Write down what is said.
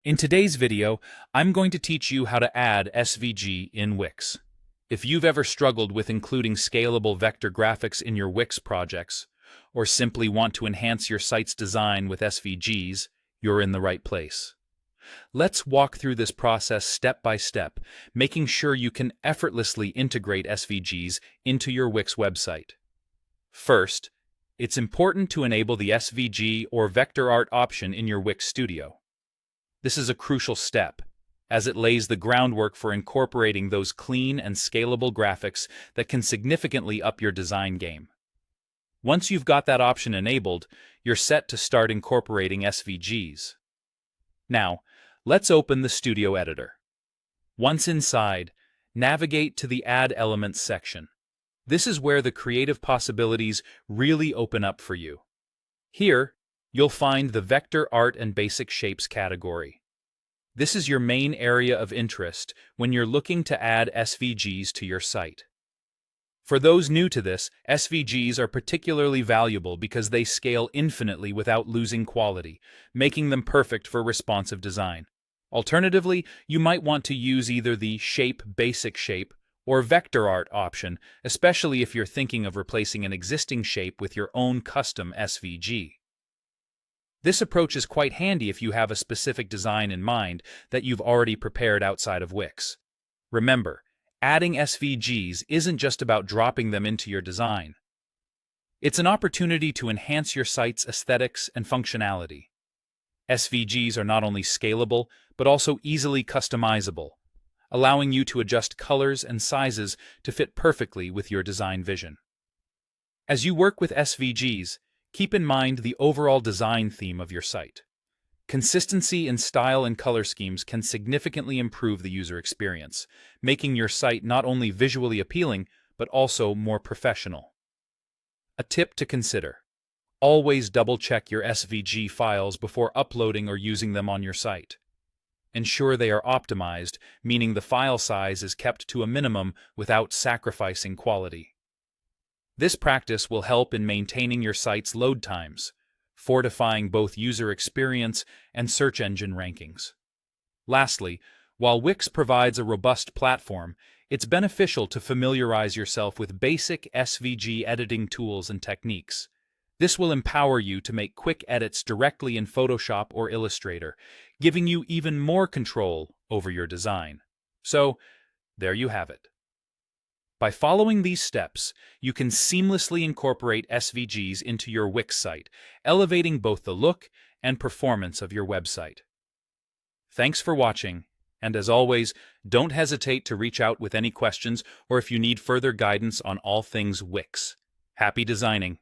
In today's video, I'm going to teach you how to add SVG in Wix. If you've ever struggled with including scalable vector graphics in your Wix projects, or simply want to enhance your site's design with SVGs, you're in the right place. Let's walk through this process step by step, making sure you can effortlessly integrate SVGs into your Wix website. First, it's important to enable the SVG or vector art option in your Wix Studio. This is a crucial step, as it lays the groundwork for incorporating those clean and scalable graphics that can significantly up your design game. Once you've got that option enabled, you're set to start incorporating SVGs. Now, let's open the Studio Editor. Once inside, navigate to the Add Elements section. This is where the creative possibilities really open up for you. Here, you'll find the Vector Art and Basic Shapes category. This is your main area of interest when you're looking to add SVGs to your site. For those new to this, SVGs are particularly valuable because they scale infinitely without losing quality, making them perfect for responsive design. Alternatively, you might want to use either the Shape Basic Shape or Vector Art option, especially if you're thinking of replacing an existing shape with your own custom SVG. This approach is quite handy if you have a specific design in mind that you've already prepared outside of Wix. Remember, adding SVGs isn't just about dropping them into your design. It's an opportunity to enhance your site's aesthetics and functionality. SVGs are not only scalable, but also easily customizable, allowing you to adjust colors and sizes to fit perfectly with your design vision. As you work with SVGs, keep in mind the overall design theme of your site. Consistency in style and color schemes can significantly improve the user experience, making your site not only visually appealing, but also more professional. A tip to consider: always double-check your SVG files before uploading or using them on your site. Ensure they are optimized, meaning the file size is kept to a minimum without sacrificing quality. This practice will help in maintaining your site's load times, fortifying both user experience and search engine rankings. Lastly, while Wix provides a robust platform, it's beneficial to familiarize yourself with basic SVG editing tools and techniques. This will empower you to make quick edits directly in Photoshop or Illustrator, giving you even more control over your design. So, there you have it. By following these steps, you can seamlessly incorporate SVGs into your Wix site, elevating both the look and performance of your website. Thanks for watching, and as always, don't hesitate to reach out with any questions or if you need further guidance on all things Wix. Happy designing!